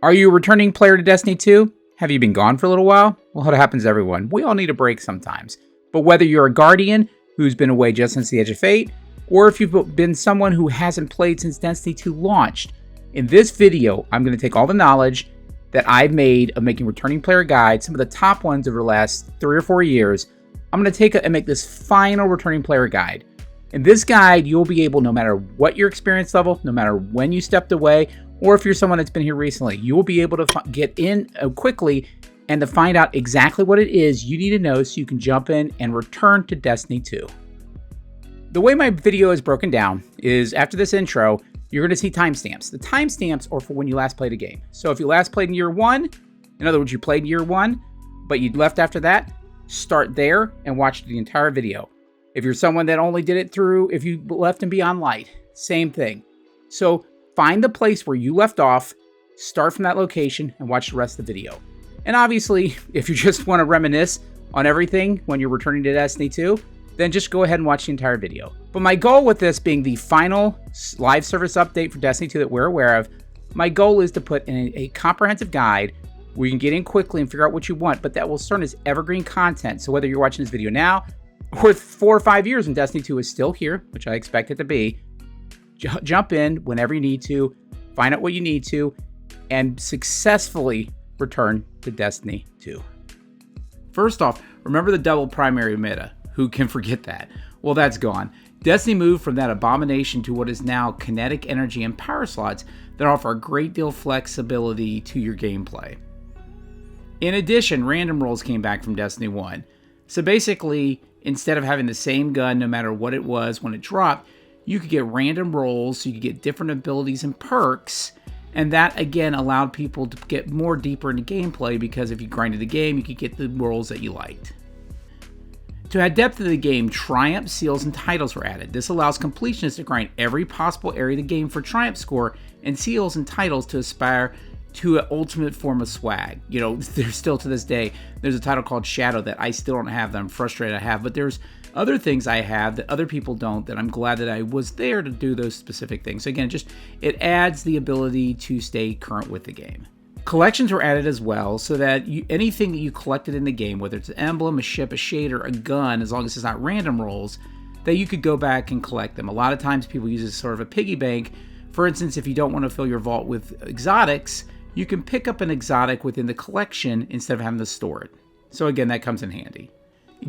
Are you a returning player to Destiny 2? Have you been gone for a little while? Well, it happens to everyone. We all need a break sometimes. But whether you're a Guardian who's been away just since the Edge of Fate, or if you've been someone who hasn't played since Destiny 2 launched, in this video, I'm going to take all the knowledge that I've made of making returning player guides, some of the top ones over the last 3 or 4 years. I'm going to take it and make this final returning player guide. In this guide, you'll be able, no matter what your experience level, no matter when you stepped away, or if you're someone that's been here recently, you will be able to get in quickly and to find out exactly what it is you need to know so you can jump in and return to Destiny 2. The way my video is broken down is after this intro, you're going to see timestamps. The timestamps are for when you last played a game. So if you last played in year 1, in other words, you played in year 1, but you left after that, start there and watch the entire video. If you're someone that only did it through, if you left in Beyond Light, same thing. So find the place where you left off, start from that location, and watch the rest of the video. And obviously, if you just want to reminisce on everything when you're returning to Destiny 2, then just go ahead and watch the entire video. But my goal with this being the final live service update for Destiny 2 that we're aware of, my goal is to put in a comprehensive guide where you can get in quickly and figure out what you want, but that will serve as evergreen content. So whether you're watching this video now, or 4 or 5 years when Destiny 2 is still here, which I expect it to be, jump in whenever you need to, find out what you need to, and successfully return to Destiny 2. First off, remember the double primary meta. Who can forget that? Well, that's gone. Destiny moved from that abomination to what is now kinetic energy and power slots that offer a great deal of flexibility to your gameplay. In addition, random rolls came back from Destiny 1. So basically, instead of having the same gun no matter what it was when it dropped, you could get random rolls, so you could get different abilities and perks, and that again allowed people to get more deeper into gameplay because if you grinded the game, you could get the rolls that you liked. To add depth to the game, triumph, seals, and titles were added. This allows completionists to grind every possible area of the game for triumph score and seals and titles to aspire to an ultimate form of swag. You know, there's still to this day, there's a title called Shadow that I still don't have, that I'm frustrated I have, but there's other things I have that other people don't that I'm glad that I was there to do those specific things. So again, it adds the ability to stay current with the game. Collections were added as well so that anything that you collected in the game, whether it's an emblem, a ship, a shader, a gun, as long as it's not random rolls, that you could go back and collect them. A lot of times people use this sort of a piggy bank. For instance, if you don't want to fill your vault with exotics, you can pick up an exotic within the collection instead of having to store it. So again, that comes in handy.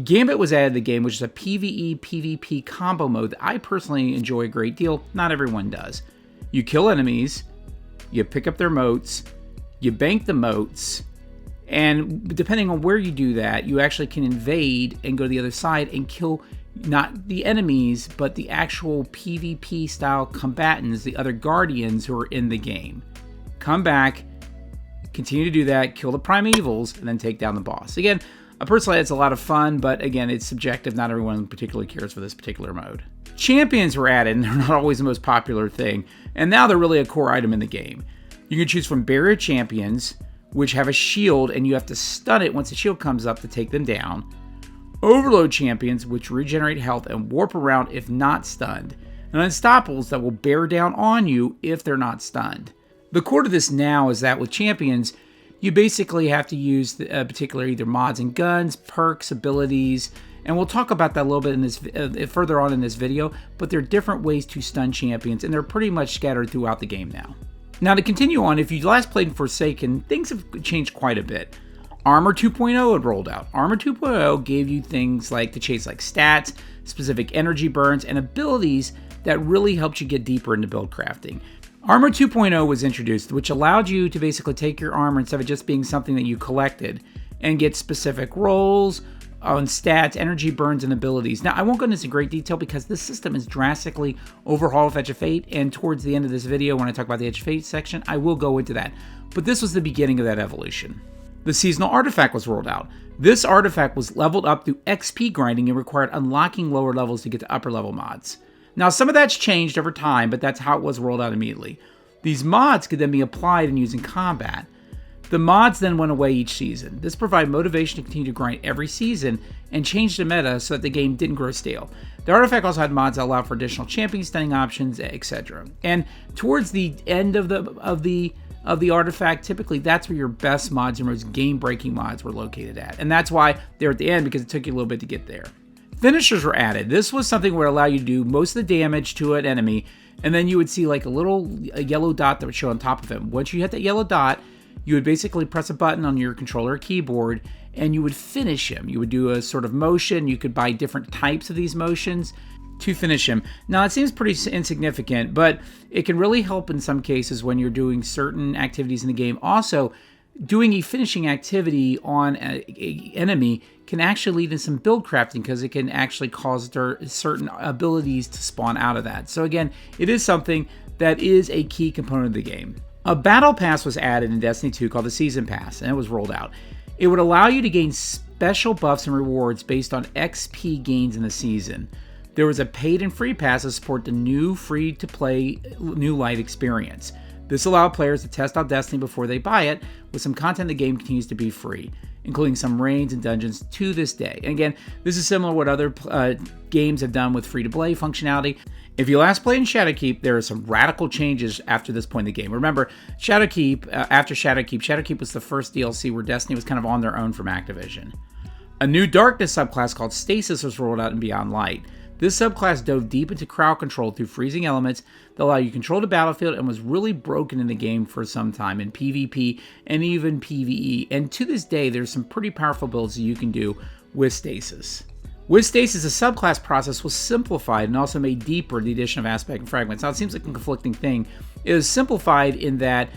Gambit was added to the game, which is a PvE PvP combo mode that I personally enjoy a great deal. Not everyone does. You kill enemies, you pick up their motes, you bank the motes, and depending on where you do that, you actually can invade and go to the other side and kill not the enemies, but the actual PvP style combatants, the other guardians who are in the game. Come back, continue to do that, kill the primevals, and then take down the boss. Again, personally, it's a lot of fun, but again, it's subjective. Not everyone particularly cares for this particular mode. Champions were added, and they're not always the most popular thing, and now they're really a core item in the game. You can choose from barrier champions, which have a shield, and you have to stun it once the shield comes up to take them down. Overload champions, which regenerate health and warp around if not stunned. And unstoppables that will bear down on you if they're not stunned. The core to this now is that with champions, you basically have to use particular either mods and guns, perks, abilities, and we'll talk about that a little bit in this further on in this video, but there are different ways to stun champions, and they're pretty much scattered throughout the game now. Now to continue on, if you last played in Forsaken, things have changed quite a bit. Armor 2.0 had rolled out. Armor 2.0 gave you things like to chase like stats, specific energy burns, and abilities that really helped you get deeper into build crafting. Armor 2.0 was introduced, which allowed you to basically take your armor instead of just being something that you collected and get specific rolls on stats, energy burns, and abilities. Now, I won't go into great detail because this system is drastically overhauled with Edge of Fate, and towards the end of this video, when I talk about the Edge of Fate section, I will go into that. But this was the beginning of that evolution. The seasonal artifact was rolled out. This artifact was leveled up through XP grinding and required unlocking lower levels to get to upper level mods. Now, some of that's changed over time, but that's how it was rolled out immediately. These mods could then be applied and used in combat. The mods then went away each season. This provided motivation to continue to grind every season and change the meta so that the game didn't grow stale. The artifact also had mods that allowed for additional champion stunning options, etc. And towards the end of the of the artifact, typically that's where your best mods, your most game-breaking mods were located at. And that's why they're at the end, because it took you a little bit to get there. Finishers were added. This was something that would allow you to do most of the damage to an enemy, and then you would see like a yellow dot that would show on top of him. Once you hit that yellow dot, you would basically press a button on your controller or keyboard, and you would finish him. You would do a sort of motion. You could buy different types of these motions to finish him. Now, it seems pretty insignificant, but it can really help in some cases when you're doing certain activities in the game. Also, doing a finishing activity on an enemy can actually lead to some build crafting, because it can actually cause certain abilities to spawn out of that. So again, it is something that is a key component of the game. A battle pass was added in Destiny 2 called the Season Pass, and it was rolled out. It would allow you to gain special buffs and rewards based on XP gains in the season. There was a paid and free pass to support the new free-to-play New Light experience. This allowed players to test out Destiny before they buy it, with some content in the game continues to be free, including some raids and dungeons to this day. And again, this is similar to what other games have done with free-to-play functionality. If you last played in Shadowkeep, there are some radical changes after this point in the game. Remember, after Shadowkeep was the first DLC where Destiny was kind of on their own from Activision. A new Darkness subclass called Stasis was rolled out in Beyond Light. This subclass dove deep into crowd control through freezing elements that allow you to control the battlefield, and was really broken in the game for some time in PvP and even PvE. And to this day, there's some pretty powerful builds that you can do with Stasis. With Stasis, the subclass process was simplified and also made deeper, the addition of aspect and fragments. Now, it seems like a conflicting thing. It was simplified in that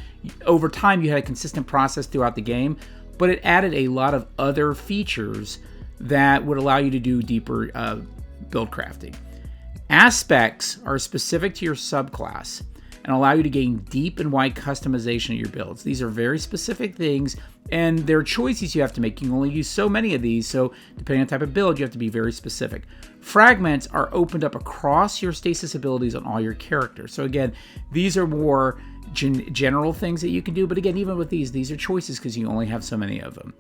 over time you had a consistent process throughout the game, but it added a lot of other features that would allow you to do deeper build crafting. Aspects are specific to your subclass and allow you to gain deep and wide customization of your builds. These are very specific things, and there are choices you have to make. You can only use so many of these, so depending on the type of build, you have to be very specific. Fragments are opened up across your stasis abilities on all your characters. So again, these are more general things that you can do, but again, even with these are choices because you only have so many of them.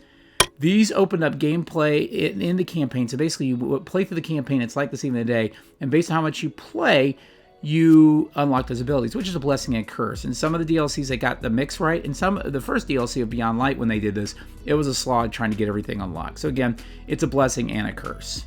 These open up gameplay in the campaign. So basically, you play through the campaign. It's like the Scene of the Day. And based on how much you play, you unlock those abilities, which is a blessing and a curse. And some of the DLCs, they got the mix right. And the first DLC of Beyond Light, when they did this, it was a slog trying to get everything unlocked. So again, it's a blessing and a curse,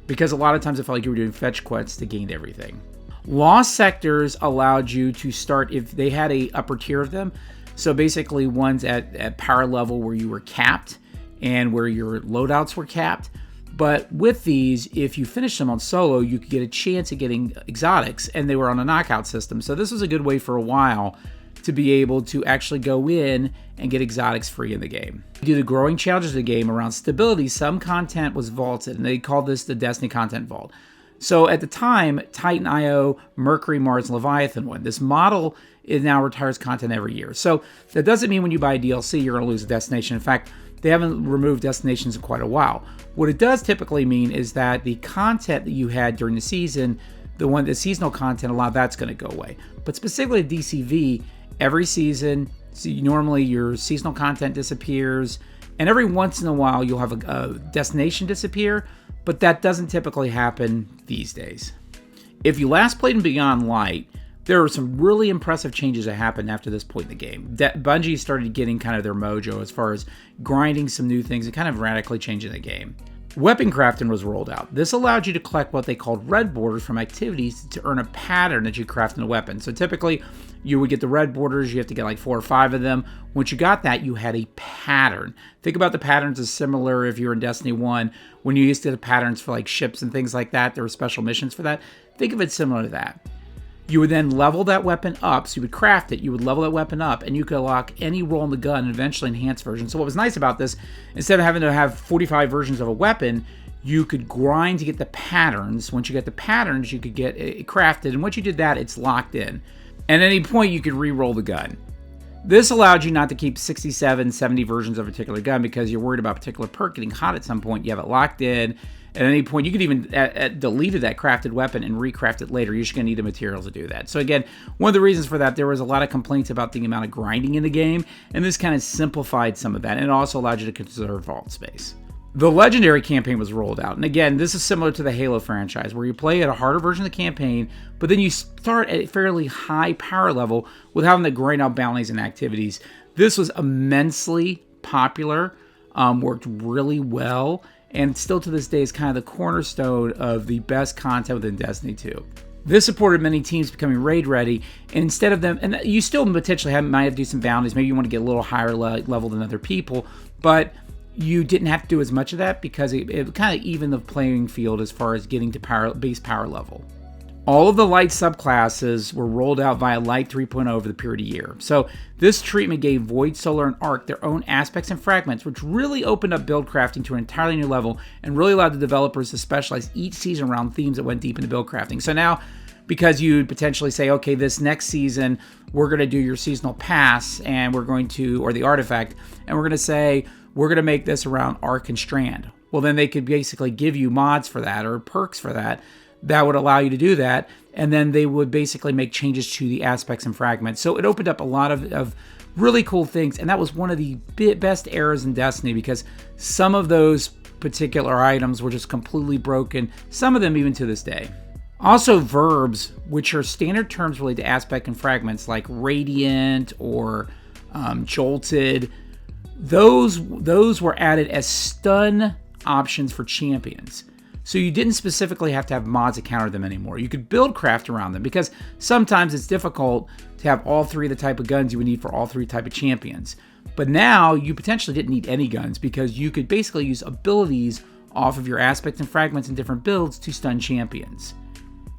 because a lot of times it felt like you were doing fetch quests to gain everything. Lost sectors allowed you to start, if they had a upper tier of them. So basically ones at power level where you were capped, and where your loadouts were capped. But with these, if you finished them on solo, you could get a chance at getting exotics, and they were on a knockout system. So this was a good way for a while to be able to actually go in and get exotics free in the game. Due to growing challenges of the game around stability, some content was vaulted, and they called this the Destiny Content Vault. So at the time, Titan IO, Mercury, Mars, and Leviathan won. This model now retires content every year. So that doesn't mean when you buy a DLC, you're going to lose a destination. In fact, they haven't removed destinations in quite a while. What it does typically mean is that the content that you had during the season, the seasonal content, a lot of that's going to go away. But specifically DCV, every season, normally your seasonal content disappears, and every once in a while you'll have a destination disappear, but that doesn't typically happen these days. If you last played in Beyond Light, there were some really impressive changes that happened after this point in the game. Bungie started getting kind of their mojo as far as grinding some new things and kind of radically changing the game. Weapon crafting was rolled out. This allowed you to collect what they called red borders from activities to earn a pattern that you craft in a weapon. So typically, you would get the red borders. You have to get like 4 or 5 of them. Once you got that, you had a pattern. Think about the patterns as similar if you're in Destiny 1. When you used to have patterns for like ships and things like that, there were special missions for that. Think of it similar to that. You would then level that weapon up, so you would craft it, you would level that weapon up, and you could unlock any roll in the gun and eventually enhanced version. So what was nice about this, instead of having to have 45 versions of a weapon, you could grind to get the patterns. Once you get the patterns, you could get it crafted, and once you did that, it's locked in. At any point, you could re-roll the gun. This allowed you not to keep 67, 70 versions of a particular gun because you're worried about a particular perk getting hot at some point. You have it locked in. At any point, you could even delete that crafted weapon and recraft it later. You're just going to need the materials to do that. So again, one of the reasons for that, there was a lot of complaints about the amount of grinding in the game, and this kind of simplified some of that, and it also allowed you to conserve vault space. The Legendary campaign was rolled out. And again, this is similar to the Halo franchise, where you play at a harder version of the campaign, but then you start at a fairly high power level with having to grind out bounties and activities. This was immensely popular, worked really well, and still to this day is kind of the cornerstone of the best content within Destiny 2. This supported many teams becoming raid ready, and instead of them, and you still potentially might have to do some bounties, maybe you want to get a little higher level than other people, but you didn't have to do as much of that because it kind of evened the playing field as far as getting to base power level. All of the Light subclasses were rolled out via Light 3.0 over the period of a year. So this treatment gave Void, Solar, and Arc their own aspects and fragments, which really opened up build crafting to an entirely new level and really allowed the developers to specialize each season around themes that went deep into build crafting. So now, because you'd potentially say, okay, this next season, we're going to do your seasonal pass, and we're going to, or the artifact, and we're going to say, we're going to make this around Arc and Strand. Well, then they could basically give you mods for that or perks for that would allow you to do that. And then they would basically make changes to the aspects and fragments. So it opened up a lot of really cool things. And that was one of the best eras in Destiny because some of those particular items were just completely broken. Some of them even to this day. Also verbs, which are standard terms related to aspect and fragments like radiant or jolted. Those were added as stun options for champions. So you didn't specifically have to have mods to counter them anymore. You could build craft around them because sometimes it's difficult to have all three of the type of guns you would need for all three type of champions. But now you potentially didn't need any guns because you could basically use abilities off of your aspects and fragments in different builds to stun champions.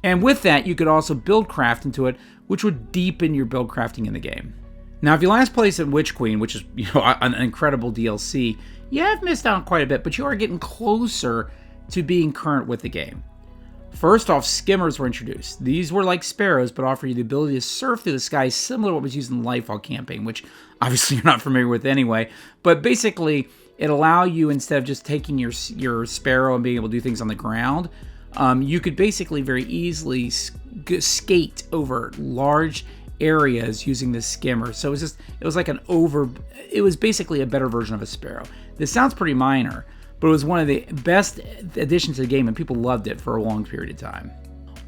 And with that, you could also build craft into it, which would deepen your build crafting in the game. Now, if you last played some Witch Queen, which is an incredible DLC, you have missed out on quite a bit, but you are getting closer to being current with the game. First off, skimmers were introduced. These were like sparrows, but offer you the ability to surf through the sky, similar to what was used in the Lightfall campaign, which obviously you're not familiar with anyway. But basically, it allows you, instead of just taking your sparrow and being able to do things on the ground, you could basically very easily skate over large areas using this skimmer. So it was basically a better version of a sparrow. This sounds pretty minor, but it was one of the best additions to the game, and people loved it for a long period of time.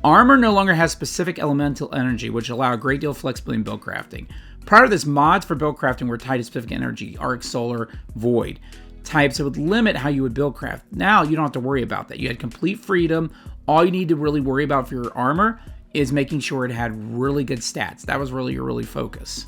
Armor no longer has specific elemental energy, which allow a great deal of flexibility in build crafting. Prior to this, mods for build crafting were tied to specific energy, Arc, Solar, Void types. It would limit how you would build craft. Now you don't have to worry about that. You had complete freedom. All you need to really worry about for your armor is making sure it had really good stats. That was really your focus.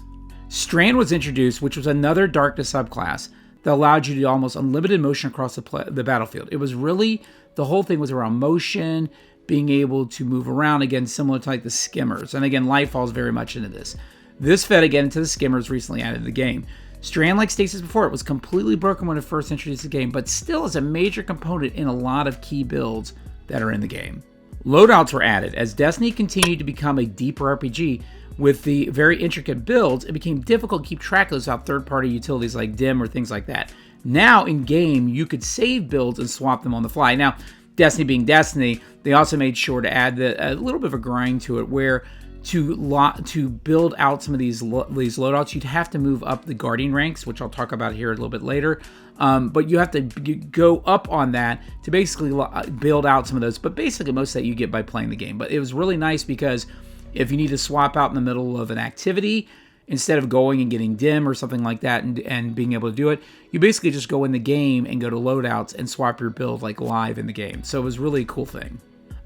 Strand was introduced, which was another darkness subclass that allowed you to almost unlimited motion across the battlefield. It was really, the whole thing was around motion, being able to move around, again, similar to like the skimmers. And again, Lightfall is very much into this. This fed again into the skimmers recently added to the game. Strand, like stasis before, it was completely broken when it first introduced the game, but still is a major component in a lot of key builds that are in the game. Loadouts were added. As Destiny continued to become a deeper RPG, with the very intricate builds, it became difficult to keep track of those without third-party utilities like Dim or things like that. Now, in-game, you could save builds and swap them on the fly. Now, Destiny being Destiny, they also made sure to add a little bit of a grind to it, where to build out some of these loadouts, you'd have to move up the Guardian ranks, which I'll talk about here a little bit later. But you have to go up on that to basically build out some of those. But basically, most of that you get by playing the game. But it was really nice because if you need to swap out in the middle of an activity, instead of going and getting Dim or something like that and being able to do it, you basically just go in the game and go to loadouts and swap your build like live in the game. So it was really a cool thing.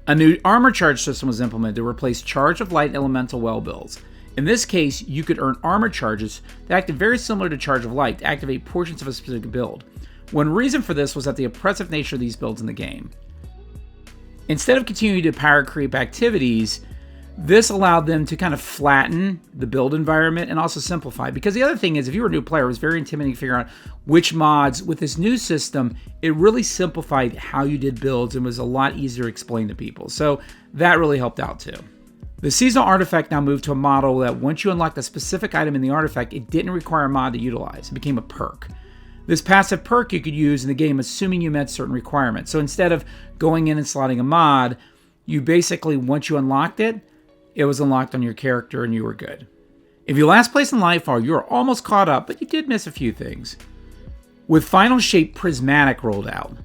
A new armor charge system was implemented to replace Charge of Light and Elemental Well builds. In this case, you could earn armor charges that acted very similar to Charge of Light to activate portions of a specific build. One reason for this was that the oppressive nature of these builds in the game. Instead of continuing to power creep activities, this allowed them to kind of flatten the build environment and also simplify. Because the other thing is, if you were a new player, it was very intimidating to figure out which mods. With this new system, it really simplified how you did builds and was a lot easier to explain to people. So that really helped out too. The seasonal artifact now moved to a model that once you unlocked a specific item in the artifact, it didn't require a mod to utilize. It became a perk. This passive perk you could use in the game assuming you met certain requirements. So instead of going in and slotting a mod, you basically, once you unlocked it, it was unlocked on your character and you were good. If you last played in Lightfall, you were almost caught up, but you did miss a few things. With Final Shape, Prismatic rolled out.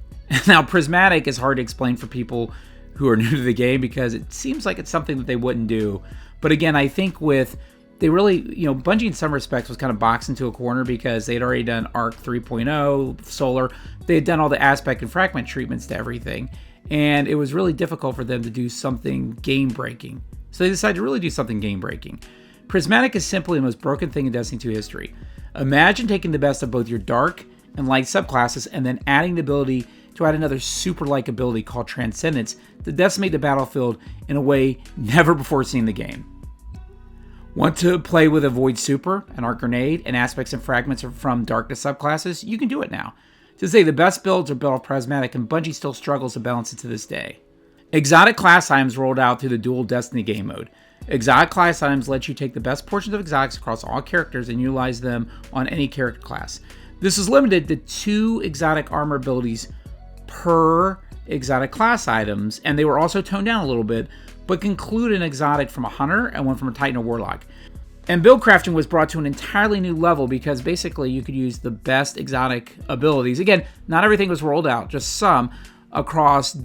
Now, Prismatic is hard to explain for people who are new to the game because it seems like it's something that they wouldn't do. But again, I think they really, Bungie in some respects was kind of boxed into a corner because they had already done Arc 3.0, Solar. They had done all the aspect and fragment treatments to everything. And it was really difficult for them to do something game-breaking. So they decided to really do something game-breaking. Prismatic is simply the most broken thing in Destiny 2 history. Imagine taking the best of both your dark and light subclasses and then adding the ability to add another super-like ability called Transcendence to decimate the battlefield in a way never before seen in the game. Want to play with a Void Super, an Arc Grenade, and aspects and fragments from dark to subclasses? You can do it now. To say the best builds are built off Prismatic, and Bungie still struggles to balance it to this day. Exotic class items rolled out through the dual Destiny game mode. Exotic class items let you take the best portions of exotics across all characters and utilize them on any character class. This is limited to 2 exotic armor abilities per exotic class items, and they were also toned down a little bit, but include an exotic from a hunter and one from a titan or warlock. And build crafting was brought to an entirely new level because basically you could use the best exotic abilities. Again, not everything was rolled out, just some, across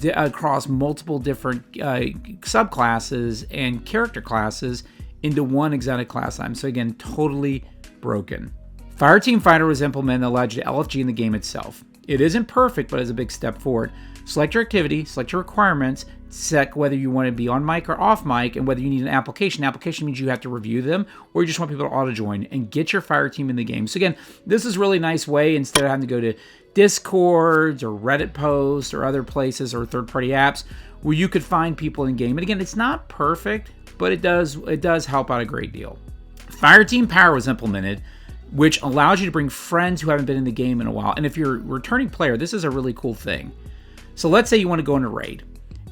multiple different subclasses and character classes into one exotic class item. So again, totally broken. Fireteam Fighter was implemented and allowed you to LFG in the game itself. It isn't perfect, but it's a big step forward. Select your activity, select your requirements, set whether you want to be on mic or off mic, and whether you need an application. Application means you have to review them, or you just want people to auto-join and get your fire team in the game. So again, this is a really nice way, instead of having to go to Discords or Reddit posts or other places or third-party apps, where you could find people in game. And again, it's not perfect, but it does help out a great deal. Fireteam Power was implemented, which allows you to bring friends who haven't been in the game in a while. And if you're a returning player, this is a really cool thing. So let's say you want to go in a raid.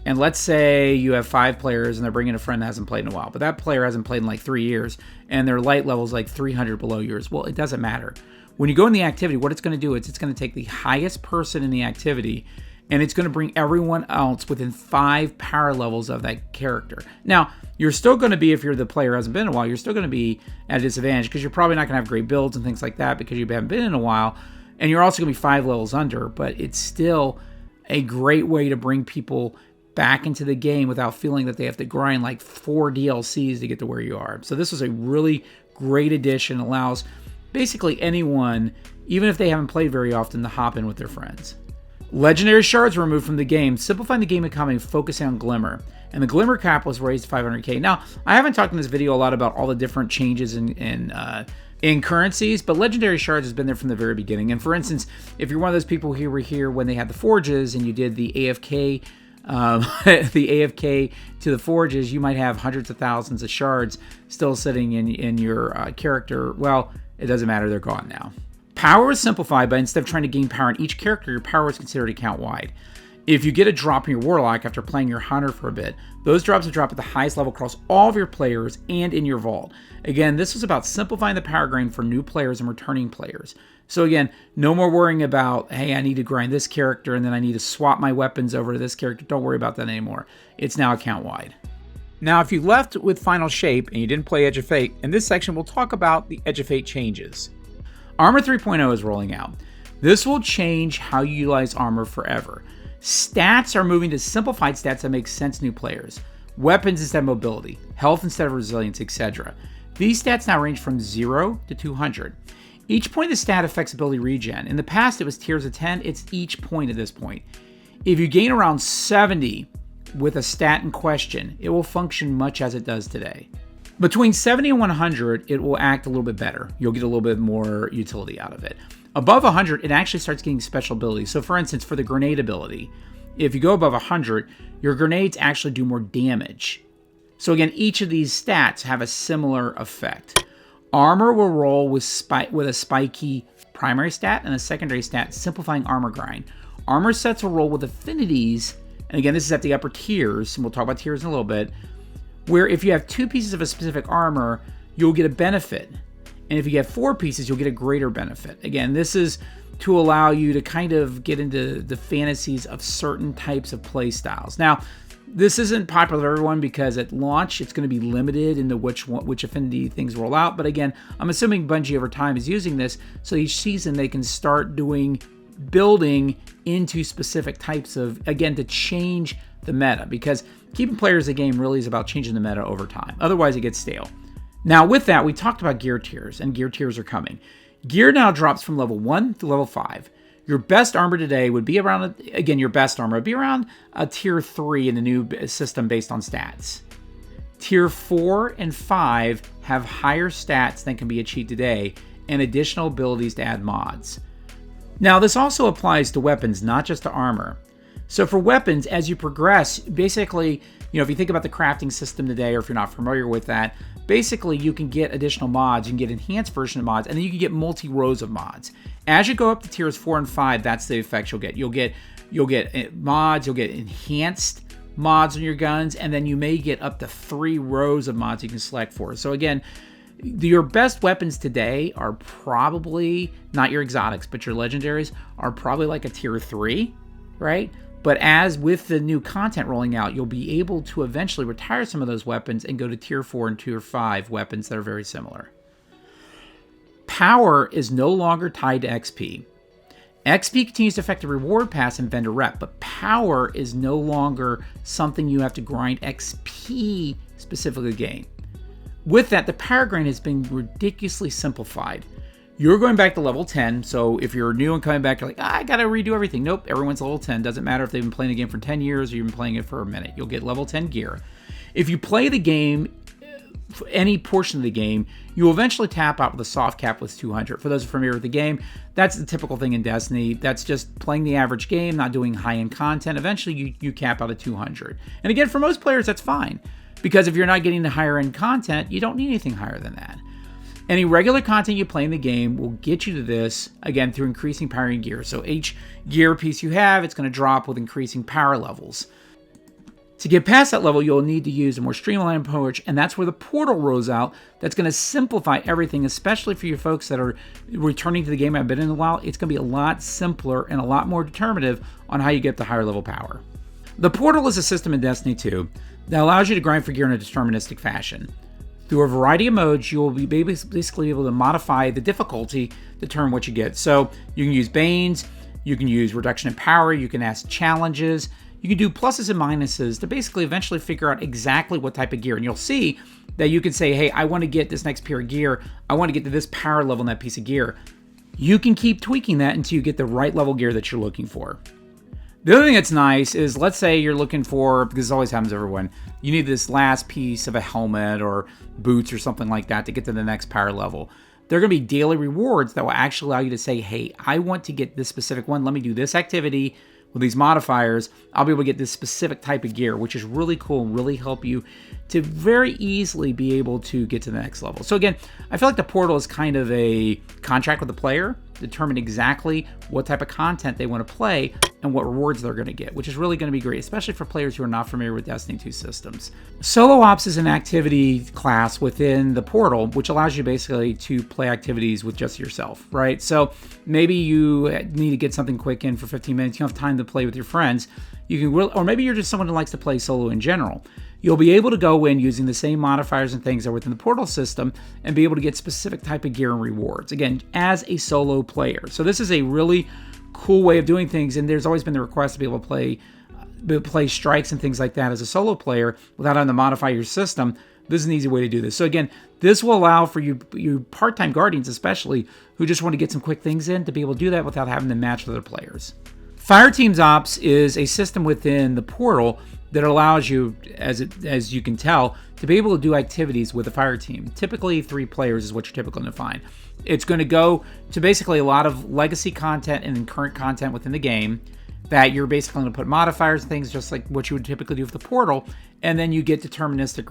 And let's say you have 5 players and they're bringing a friend that hasn't played in a while. But that player hasn't played in like 3 years and their light level is like 300 below yours. Well, it doesn't matter. When you go in the activity, what it's going to do is it's going to take the highest person in the activity and it's going to bring everyone else within 5 power levels of that character. Now, you're still going to be, if you're the player who hasn't been in a while, you're still going to be at a disadvantage because you're probably not going to have great builds and things like that because you haven't been in a while. And you're also going to be 5 levels under, but it's still a great way to bring people back into the game without feeling that they have to grind like 4 DLCs to get to where you are. So this was a really great addition. Allows basically anyone, even if they haven't played very often, to hop in with their friends. Legendary shards were removed from the game, simplifying the game economy and focusing on Glimmer. And the Glimmer cap was raised to 500k. Now, I haven't talked in this video a lot about all the different changes in currencies, but Legendary Shards has been there from the very beginning. And for instance, if you're one of those people who were here when they had the Forges and you did the AFK, the AFK to the Forges, you might have hundreds of thousands of shards still sitting in your character. Well, it doesn't matter, they're gone now. Power is simplified, but instead of trying to gain power in each character, your power is considered account-wide. If you get a drop in your Warlock after playing your Hunter for a bit, those drops will drop at the highest level across all of your players and in your vault. Again, this was about simplifying the power grind for new players and returning players. So again, no more worrying about, hey, I need to grind this character and then I need to swap my weapons over to this character. Don't worry about that anymore. It's now account-wide. Now, if you left with Final Shape and you didn't play Edge of Fate, in this section we'll talk about the Edge of Fate changes. Armor 3.0 is rolling out. This will change how you utilize armor forever. Stats are moving to simplified stats that make sense to new players. Weapons instead of mobility, health instead of resilience, etc. These stats now range from 0 to 200. Each point of the stat affects ability regen. In the past, it was tiers of 10. It's each point at this point. If you gain around 70 with a stat in question, it will function much as it does today. Between 70 and 100, it will act a little bit better. You'll get a little bit more utility out of it. Above 100, it actually starts getting special abilities. So for instance, for the grenade ability, if you go above 100, your grenades actually do more damage. So again, each of these stats have a similar effect. Armor will roll with a spiky primary stat and a secondary stat, simplifying armor grind. Armor sets will roll with affinities, and again, this is at the upper tiers, and we'll talk about tiers in a little bit, where if you have 2 pieces of a specific armor, you'll get a benefit. And if you get 4 pieces, you'll get a greater benefit. Again, this is to allow you to kind of get into the fantasies of certain types of play styles. Now, This isn't popular for everyone because at launch it's going to be limited into which affinity things roll out. But again, I'm assuming Bungie over time is using this so each season they can start building into specific types of, again, to change the meta, because keeping players in the game really is about changing the meta over time. Otherwise it gets stale. Now with that, we talked about gear tiers, and gear tiers are coming. Gear now drops from level 1 to level 5. Your best armor today would be around, again, your best armor would be around a tier 3 in the new system based on stats. Tier 4 and 5 have higher stats than can be achieved today and additional abilities to add mods. Now, this also applies to weapons, not just to armor. So for weapons, as you progress, basically, if you think about the crafting system today, or if you're not familiar with that, basically you can get additional mods, you can get enhanced version of mods, and then you can get multi-rows of mods. As you go up to tiers 4 and 5, that's the effects you'll get. You'll get mods, you'll get enhanced mods on your guns, and then you may get up to 3 rows of mods you can select for. So again, your best weapons today are probably not your exotics, but your legendaries are probably like a tier 3, right? But as with the new content rolling out, you'll be able to eventually retire some of those weapons and go to tier 4 and tier 5 weapons that are very similar. Power is no longer tied to XP. XP continues to affect the reward pass and vendor rep, but power is no longer something you have to grind XP specifically to gain. With that, the power grind has been ridiculously simplified. You're going back to level 10, so if you're new and coming back, you're like, I gotta redo everything. Nope, everyone's level 10. Doesn't matter if they've been playing the game for 10 years or you've been playing it for a minute. You'll get level 10 gear. If you play the game, any portion of the game, you'll eventually tap out with a soft cap with 200. For those familiar with the game, that's the typical thing in Destiny. That's just playing the average game, not doing high-end content. Eventually, you cap out at 200. And again, for most players, that's fine. Because if you're not getting the higher end content, you don't need anything higher than that. Any regular content you play in the game will get you to this, again, through increasing power and gear. So each gear piece you have, it's going to drop with increasing power levels. To get past that level, you'll need to use a more streamlined approach, and that's where the portal rolls out. That's going to simplify everything, especially for you folks that are returning to the game and have been in a while. It's going to be a lot simpler and a lot more determinative on how you get the higher level power. The portal is a system in Destiny 2 that allows you to grind for gear in a deterministic fashion. Through a variety of modes, you will be basically able to modify the difficulty to determine what you get. So you can use Banes, you can use reduction in power, you can ask challenges, you can do pluses and minuses to basically eventually figure out exactly what type of gear. And you'll see that you can say, hey, I want to get this next pair of gear, I want to get to this power level in that piece of gear. You can keep tweaking that until you get the right level gear that you're looking for. The other thing that's nice is, let's say you're looking for, because this always happens to everyone, you need this last piece of a helmet or boots or something like that to get to the next power level. There are going to be daily rewards that will actually allow you to say, hey, I want to get this specific one. Let me do this activity with these modifiers. I'll be able to get this specific type of gear, which is really cool and really help you to very easily be able to get to the next level. So again, I feel like the portal is kind of a contract with the player, determine exactly what type of content they want to play and what rewards they're going to get, which is really going to be great, especially for players who are not familiar with Destiny 2 systems. Solo Ops is an activity class within the portal, which allows you basically to play activities with just yourself, right? So maybe you need to get something quick in for 15 minutes, you don't have time to play with your friends, you can, or maybe you're just someone who likes to play solo in general. You'll be able to go in using the same modifiers and things that are within the portal system and be able to get specific type of gear and rewards, again, as a solo player. So this is a really cool way of doing things, and there's always been the request to be able to play strikes and things like that as a solo player without having to modify your system. This is an easy way to do this. So again, this will allow for you part-time guardians especially, who just want to get some quick things in, to be able to do that without having to match with other players. Fireteam's Ops is a system within the portal that allows you, as you can tell, to be able to do activities with a fire team. Typically 3 players is what you're typically going to find. It's going to go to basically a lot of legacy content and current content within the game that you're basically going to put modifiers and things just like what you would typically do with the portal, and then you get deterministic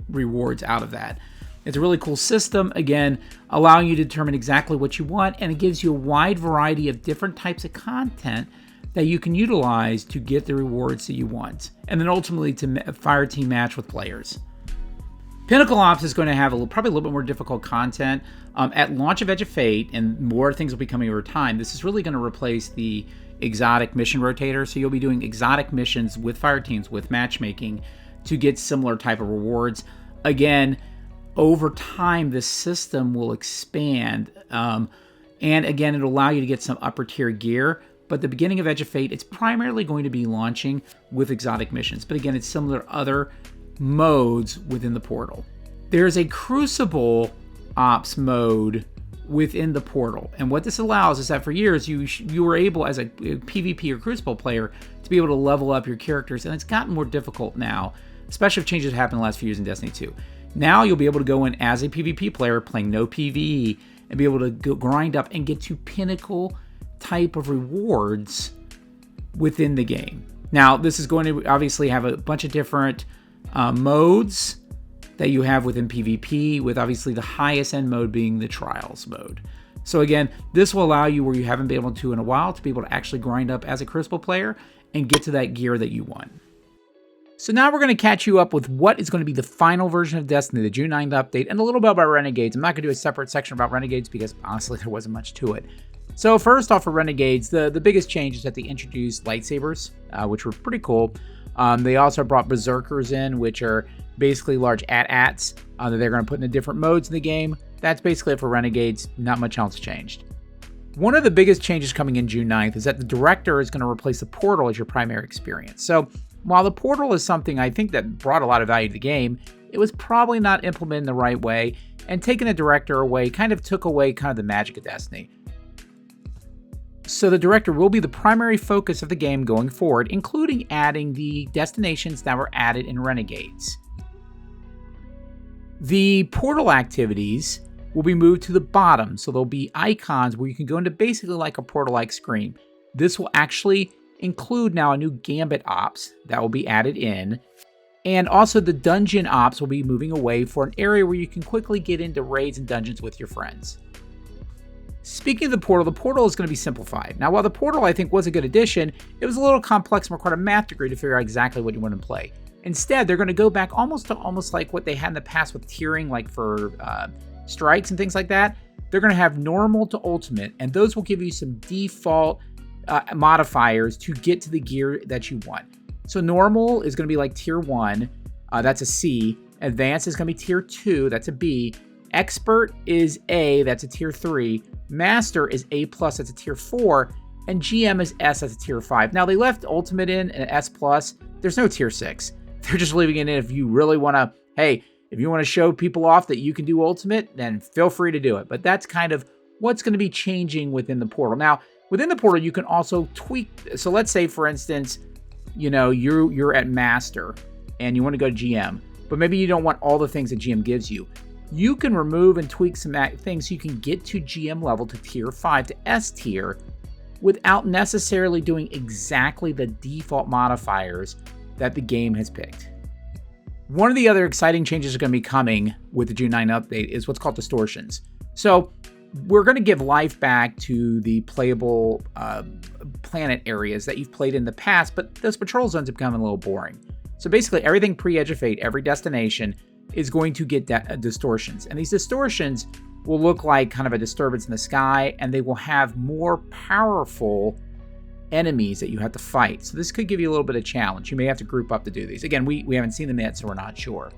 rewards out of that. It's a really cool system, again, allowing you to determine exactly what you want, and it gives you a wide variety of different types of content that you can utilize to get the rewards that you want, and then ultimately to fire team match with players. Pinnacle Ops is going to have probably a little bit more difficult content. At launch of Edge of Fate, and more things will be coming over time, this is really going to replace the exotic mission rotator. So you'll be doing exotic missions with fire teams, with matchmaking, to get similar type of rewards. Again, over time, this system will expand. And again, it'll allow you to get some upper tier gear. But the beginning of Edge of Fate, it's primarily going to be launching with exotic missions. But again, it's similar to other modes within the portal. There's a Crucible Ops mode within the portal. And what this allows is that for years, you were able, as a PvP or Crucible player, to be able to level up your characters. And it's gotten more difficult now, especially if changes happened in the last few years in Destiny 2. Now you'll be able to go in as a PvP player playing no PvE and be able to go grind up and get to pinnacle type of rewards within the game. Now, this is going to obviously have a bunch of different modes that you have within PvP, with obviously the highest end mode being the Trials mode. So again, this will allow you, where you haven't been able to in a while, to be able to actually grind up as a Crucible player and get to that gear that you want. So now we're going to catch you up with what is going to be the final version of Destiny, the June 9th update, and a little bit about Renegades. I'm not going to do a separate section about Renegades because honestly there wasn't much to it. So first off, for Renegades, the biggest change is that they introduced lightsabers, which were pretty cool. They also brought Berserkers in, which are basically large AT-ATs that they're going to put into different modes in the game. That's basically it for Renegades. Not much else changed. One of the biggest changes coming in June 9th is that the Director is going to replace the Portal as your primary experience. So while the Portal is something I think that brought a lot of value to the game, it was probably not implemented in the right way, and taking the Director away kind of took away kind of the magic of Destiny. So the Director will be the primary focus of the game going forward, including adding the destinations that were added in Renegades. The portal activities will be moved to the bottom, so there'll be icons where you can go into basically like a portal-like screen. This will actually include now a new Gambit Ops that will be added in, and also the Dungeon Ops will be moving away for an area where you can quickly get into raids and dungeons with your friends. Speaking of the portal is going to be simplified. Now, while the portal, I think, was a good addition, it was a little complex and required a math degree to figure out exactly what you want to play. Instead, they're going to go back almost like what they had in the past with tiering, like for strikes and things like that. They're going to have normal to ultimate, and those will give you some default modifiers to get to the gear that you want. So normal is going to be like tier 1, that's a C. Advanced is going to be tier 2, that's a B. Expert is A, that's a tier 3. Master is A+, that's a tier 4. And GM is S, that's a tier 5. Now, they left Ultimate in and S+. There's no tier 6. They're just leaving it in if you really want to, hey, if you want to show people off that you can do Ultimate, then feel free to do it. But that's kind of what's going to be changing within the portal. Now, within the portal, you can also tweak. So let's say, for instance, you know, you're at Master and you want to go to GM, but maybe you don't want all the things that GM gives you. You can remove and tweak some things so you can get to GM level to tier 5 to S tier without necessarily doing exactly the default modifiers that the game has picked. One of the other exciting changes that are going to be coming with the June 9 update is what's called distortions. So we're going to give life back to the playable planet areas that you've played in the past, but those patrol zones have become a little boring. So basically everything pre-Edge of Fate, every destination, is going to get distortions. And these distortions will look like kind of a disturbance in the sky, and they will have more powerful enemies that you have to fight. So this could give you a little bit of challenge. You may have to group up to do these. Again, we haven't seen them yet, so we're not sure.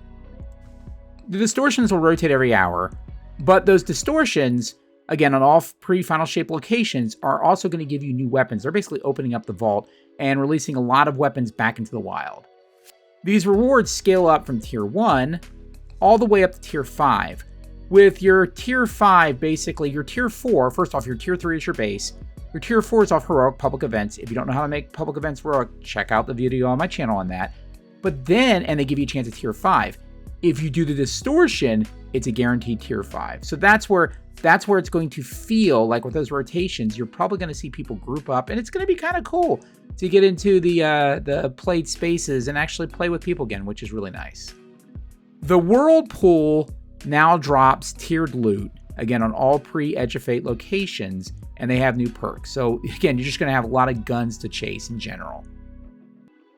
The distortions will rotate every hour, but those distortions, again, on all pre-Final Shape locations, are also going to give you new weapons. They're basically opening up the vault and releasing a lot of weapons back into the wild. These rewards scale up from tier 1 all the way up to tier 5. With your tier 5, basically, your tier 4, first off, your tier 3 is your base. Your tier 4 is off heroic public events. If you don't know how to make public events heroic, check out the video on my channel on that. But then, and they give you a chance at tier 5. If you do the distortion, it's a guaranteed tier 5. So that's where it's going to feel like with those rotations, you're probably going to see people group up, and it's going to be kind of cool to get into the played spaces and actually play with people again, which is really nice. The Whirlpool now drops tiered loot, again, on all pre-Edge of Fate locations, and they have new perks. So again, you're just going to have a lot of guns to chase in general.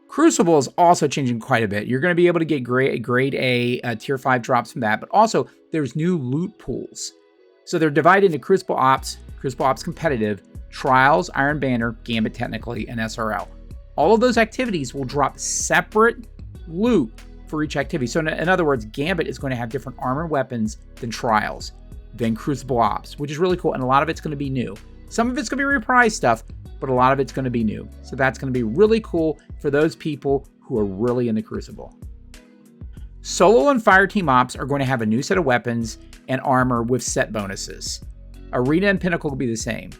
Crucible is also changing quite a bit. You're going to be able to get grade A tier 5 drops from that, but also there's new loot pools. So they're divided into Crucible Ops Competitive, Trials, Iron Banner, Gambit technically, and SRL. All of those activities will drop separate loot for each activity. So in other words, Gambit is going to have different armor and weapons than Trials, than Crucible Ops, which is really cool, and a lot of it's going to be new. Some of it's going to be reprised stuff, but a lot of it's going to be new. So that's going to be really cool for those people who are really into Crucible. Solo and Fireteam Ops are going to have a new set of weapons and armor with set bonuses. Arena and Pinnacle will be the same.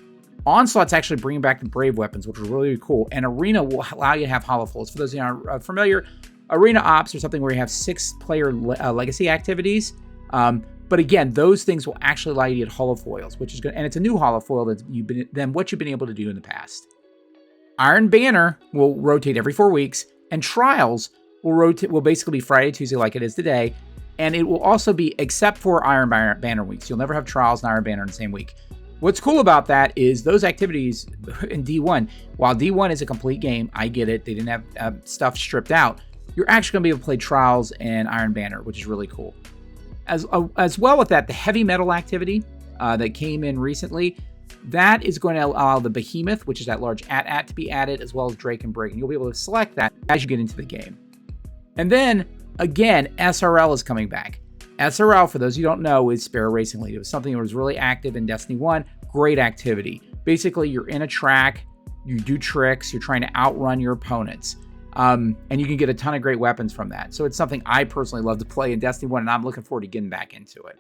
Onslaught's actually bringing back the Brave weapons, which is really cool. And Arena will allow you to have hollow fulls. For those who aren't familiar, Arena Ops are something where you have 6-player legacy activities. But again, those things will actually allow you to get hollow foils, which is good. And it's a new hollow foil than what you've been able to do in the past. Iron Banner will rotate every 4 weeks, and Trials will basically be Friday, Tuesday like it is today, and it will also be, except for Iron Banner weeks. You'll never have Trials and Iron Banner in the same week. What's cool about that is those activities in D1, while D1 is a complete game, I get it, they didn't have stuff stripped out, you're actually going to be able to play Trials and Iron Banner, which is really cool. As well with that, the heavy metal activity that came in recently, that is going to allow the Behemoth, which is that large AT-AT, to be added, as well as Drake and Brig, and you'll be able to select that as you get into the game. And then, again, SRL is coming back. SRL, for those who don't know, is Sparrow Racing League. It was something that was really active in Destiny 1. Great activity. Basically, you're in a track, you do tricks, you're trying to outrun your opponents. And you can get a ton of great weapons from that. So it's something I personally love to play in Destiny 1, and I'm looking forward to getting back into it.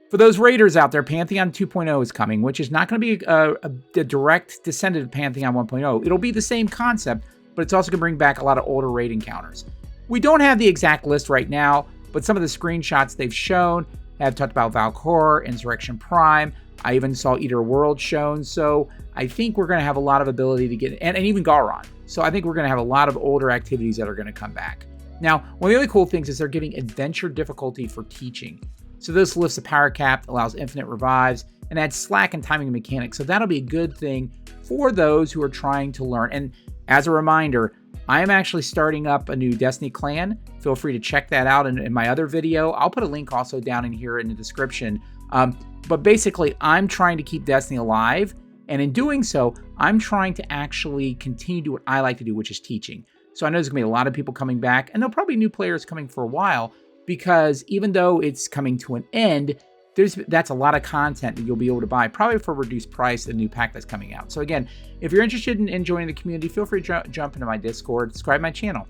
For those raiders out there, Pantheon 2.0 is coming, which is not going to be a direct descendant of Pantheon 1.0. It'll be the same concept, but it's also going to bring back a lot of older raid encounters. We don't have the exact list right now, but some of the screenshots they've shown have talked about Valkor, Insurrection Prime. I even saw Eater World shown, so I think we're going to have a lot of ability to get, and even Garon. So I think we're going to have a lot of older activities that are going to come back. Now, one of the other cool things is they're giving adventure difficulty for teaching. So this lifts the power cap, allows infinite revives, and adds slack and timing mechanics. So that'll be a good thing for those who are trying to learn. And as a reminder, I am actually starting up a new Destiny clan. Feel free to check that out in my other video. I'll put a link also down in here in the description. But basically, I'm trying to keep Destiny alive. And in doing so, I'm trying to actually continue to do what I like to do, which is teaching. So I know there's going to be a lot of people coming back, and there'll probably be new players coming for a while, because even though it's coming to an end, that's a lot of content that you'll be able to buy, probably for a reduced price, the new pack that's coming out. So again, if you're interested in joining the community, feel free to jump into my Discord, subscribe to my channel.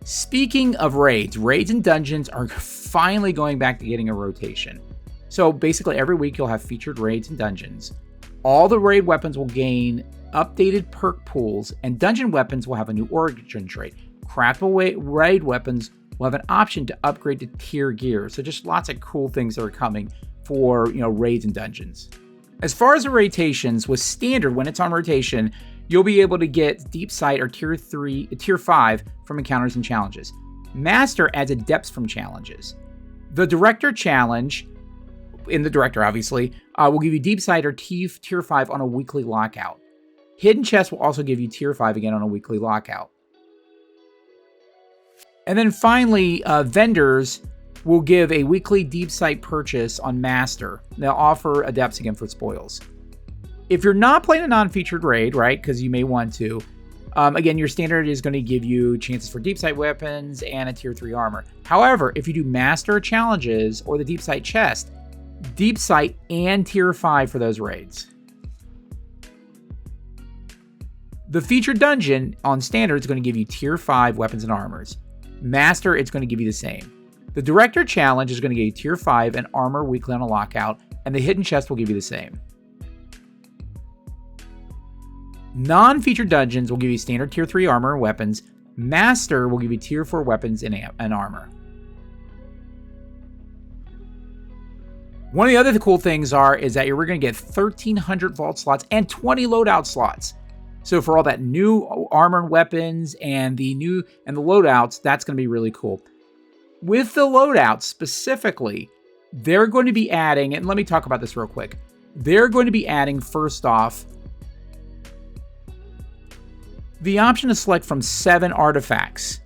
Speaking of raids and dungeons are finally going back to getting a rotation. So basically every week you'll have featured raids and dungeons. All the raid weapons will gain updated perk pools, and dungeon weapons will have a new origin trait. Craftable raid weapons will have an option to upgrade to tier gear. So just lots of cool things that are coming for, raids and dungeons. As far as the rotations, with standard, when it's on rotation, you'll be able to get deep sight or tier 5 from encounters and challenges. Master adds adepts from challenges. The director challenge, in the director obviously, will give you deep sight or tier 5 on a weekly lockout. Hidden chest will also give you tier 5 again on a weekly lockout. And then finally, vendors will give a weekly deep sight purchase on Master. They'll offer adepts again for spoils. If you're not playing a non-featured raid, right, because you may want to, again, your standard is going to give you chances for deep sight weapons and a tier 3 armor. However, if you do Master challenges or the deep sight chest, deep sight and tier 5 for those raids. The featured dungeon on standard is going to give you tier 5 weapons and armors. Master, it's going to give you the same. The Director Challenge is going to give you tier 5 and armor weekly on a lockout, and the Hidden Chest will give you the same. Non-featured dungeons will give you standard tier 3 armor and weapons. Master will give you tier 4 weapons and armor. One of the other cool things is that we're going to get 1,300 vault slots and 20 loadout slots. So for all that new armor and weapons and the loadouts, that's going to be really cool. With the loadouts specifically, they're going to be adding, and let me talk about this real quick. They're going to be adding, first off, the option to select from 7 artifacts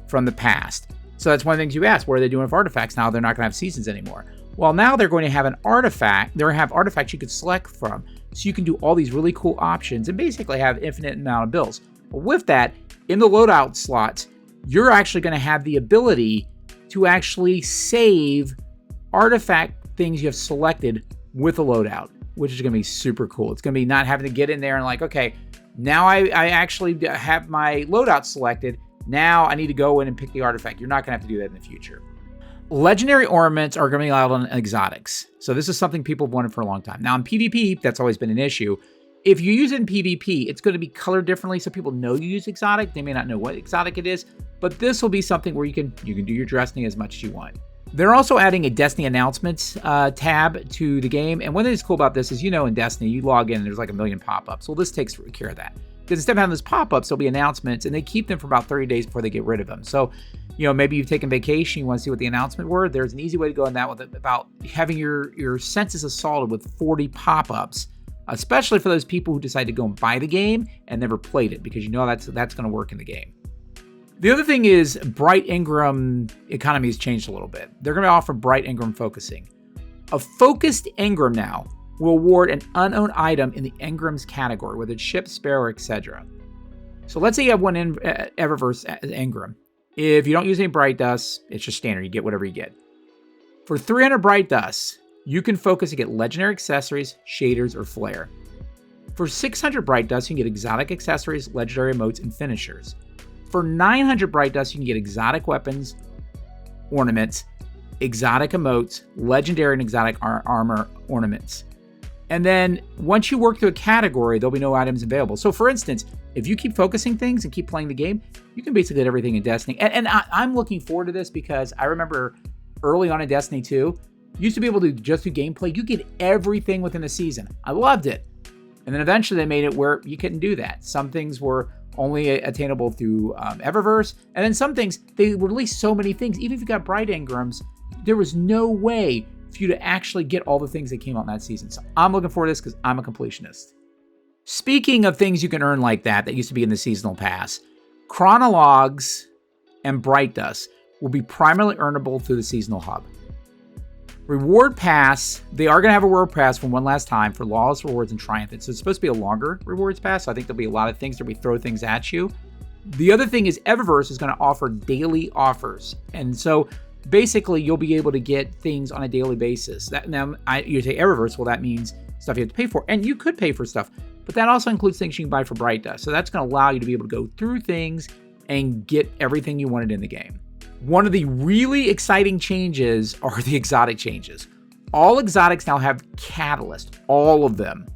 from the past. So that's one of the things you asked, what are they doing with artifacts now? They're not going to have seasons anymore. Well, now they're going to have an artifact. They're going to have artifacts you could select from. So you can do all these really cool options and basically have infinite amount of builds. But with that, in the loadout slots, you're actually going to have the ability to actually save artifact things you have selected with a loadout, which is going to be super cool. It's going to be not having to get in there and like, okay, now I actually have my loadout selected. Now I need to go in and pick the artifact. You're not going to have to do that in the future. Legendary ornaments are going to be allowed on exotics. So this is something people have wanted for a long time. Now in PvP, that's always been an issue. If you use it in PvP, it's going to be colored differently so people know you use exotic. They may not know what exotic it is, but this will be something where you can do your Destiny as much as you want. They're also adding a Destiny announcements tab to the game. And one thing that's cool about this is, you know, in Destiny, you log in and there's like a million pop-ups. Well, this takes care of that. Because instead of having those pop-ups, there'll be announcements, and they keep them for about 30 days before they get rid of them. So, you know, maybe you've taken vacation, you want to see what the announcement were. There's an easy way to go in that about having your senses assaulted with 40 pop-ups, especially for those people who decide to go and buy the game and never played it, because you know that's going to work in the game. The other thing is Bright Engram economy has changed a little bit. They're going to offer Bright Engram focusing. A focused Engram now will award an unowned item in the Engrams category, whether it's ship, spare, or etc. So let's say you have one Eververse Engram. If you don't use any Bright Dust, it's just standard. You get whatever you get. For 300 Bright Dust, you can focus and get legendary accessories, shaders, or flare. For 600 Bright Dust, you can get exotic accessories, legendary emotes, and finishers. For 900 Bright Dust, you can get exotic weapons, ornaments, exotic emotes, legendary and exotic armor ornaments. And then once you work through a category, there'll be no items available. So for instance, if you keep focusing things and keep playing the game, you can basically get everything in Destiny. And I'm looking forward to this because I remember early on in Destiny 2, you used to be able to just do gameplay. You get everything within a season. I loved it. And then eventually they made it where you couldn't do that. Some things were only attainable through Eververse. And then some things, they released so many things. Even if you got Bright Engrams, there was no way for you to actually get all the things that came out in that season. So I'm looking forward to this because I'm a completionist. Speaking of things you can earn like that used to be in the seasonal pass, Chronologues and Bright Dust will be primarily earnable through the seasonal hub. Reward Pass, they are going to have a reward pass for one last time for Lawless Rewards and Triumphant. So it's supposed to be a longer rewards pass. So I think there'll be a lot of things that we throw things at you. The other thing is Eververse is going to offer daily offers. And so basically you'll be able to get things on a daily basis. You say Eververse, well, that means stuff you have to pay for. And you could pay for stuff, but that also includes things you can buy for Bright Dust. So that's going to allow you to be able to go through things and get everything you wanted in the game. One of the really exciting changes are the exotic changes. All exotics now have catalyst, all of them.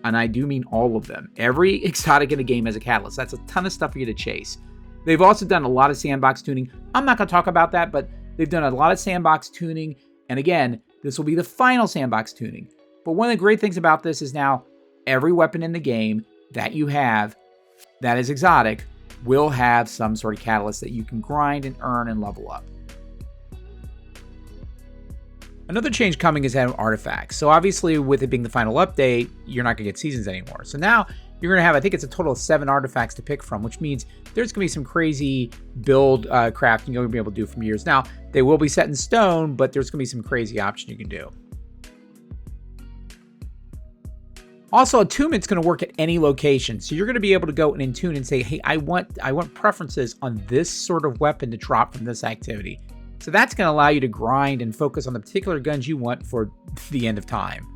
And I do mean all of them. Every exotic in a game has a catalyst. That's a ton of stuff for you to chase. They've also done a lot of sandbox tuning. I'm not going to talk about that, but they've done a lot of sandbox tuning. And again, this will be the final sandbox tuning. But one of the great things about this is now every weapon in the game that you have that is exotic will have some sort of catalyst that you can grind and earn and level up. Another change coming is having artifacts. So obviously with it being the final update, you're not going to get seasons anymore. So now you're going to have, I think it's a total of 7 artifacts to pick from, which means there's going to be some crazy build crafting you're going to be able to do from years. Now, they will be set in stone, but there's going to be some crazy options you can do. Also, attunement's going to work at any location. So you're going to be able to go and intune and say, hey, I want preferences on this sort of weapon to drop from this activity. So that's going to allow you to grind and focus on the particular guns you want for the end of time.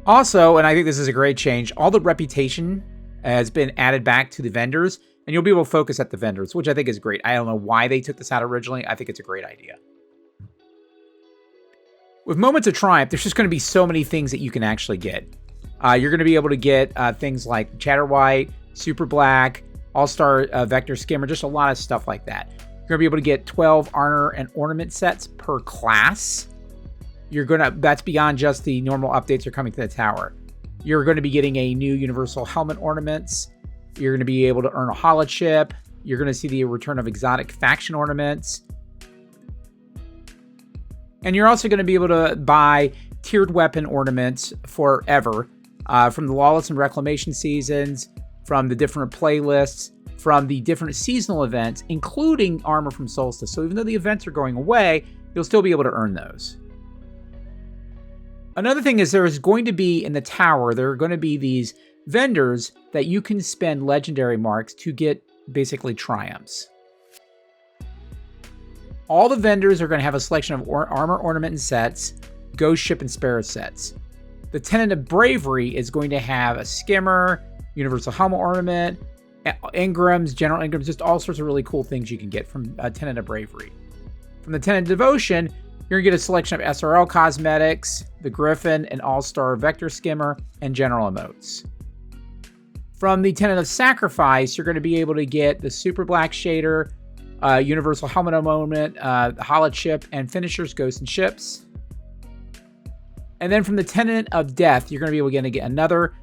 Also, and I think this is a great change, all the reputation has been added back to the vendors, and you'll be able to focus at the vendors, which I think is great. I don't know why they took this out originally. I think it's a great idea. With Moments of Triumph, there's just going to be so many things that you can actually get. You're going to be able to get things like Chatterwhite, Super Black, All-Star Vector Skimmer, just a lot of stuff like that. You're going to be able to get 12 armor and ornament sets per class. That's beyond just the normal updates that are coming to the tower. You're going to be getting a new Universal Helmet ornaments. You're going to be able to earn a holochip. You're going to see the return of exotic faction ornaments. And you're also going to be able to buy tiered weapon ornaments forever from the Lawless and Reclamation seasons, from the different playlists, from the different seasonal events, including armor from Solstice. So even though the events are going away, you'll still be able to earn those. Another thing is there is going to be in the tower, there are going to be these vendors that you can spend legendary marks to get basically triumphs. All the vendors are going to have a selection of armor, ornament, and sets, ghost ship, and sparrow sets. The Tenet of Bravery is going to have a skimmer, universal helmet ornament, engrams, general engrams, just all sorts of really cool things you can get from Tenet of Bravery. From the Tenet of Devotion, you're going to get a selection of SRL cosmetics, the Griffin, an all-star vector skimmer, and general emotes. From the Tenet of Sacrifice, you're going to be able to get the Super Black Shader, Universal Helmet Moment, the Holo Chip, and Finishers, Ghosts, and Ships. And then from the Tenet of Death, you're going to be able to get another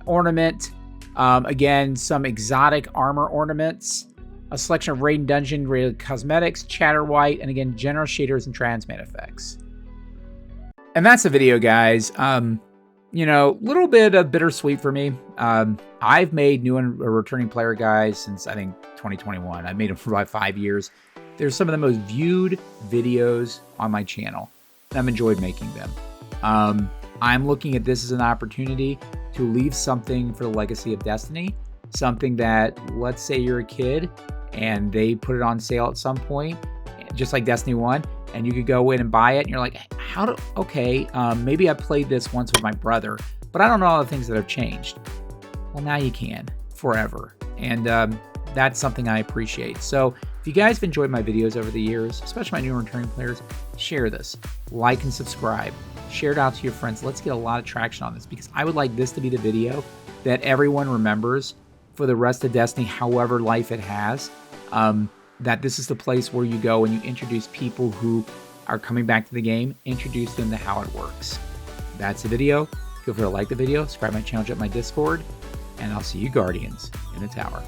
ornament, again, some exotic armor ornaments, a selection of Raid and Dungeon rated cosmetics, Chatter White, and again, general shaders and transmit effects. And that's the video, guys. You know, a little bit of bittersweet for me. I've made new and returning player guys since, I think, 2021. I've made them for about 5 years. They're some of the most viewed videos on my channel, and I've enjoyed making them. I'm looking at this as an opportunity to leave something for the legacy of Destiny, something that, let's say you're a kid and they put it on sale at some point, just like Destiny 1, and you could go in and buy it, and you're like, maybe I played this once with my brother, but I don't know all the things that have changed. Well, now you can, forever. And that's something I appreciate. So if you guys have enjoyed my videos over the years, especially my new and returning players, share this, like and subscribe, share it out to your friends. Let's get a lot of traction on this, because I would like this to be the video that everyone remembers for the rest of Destiny, however life it has. That this is the place where you go and you introduce people who are coming back to the game, introduce them to how it works. That's the video. Feel free to like the video, subscribe to my channel, jump my Discord, and I'll see you Guardians in the tower.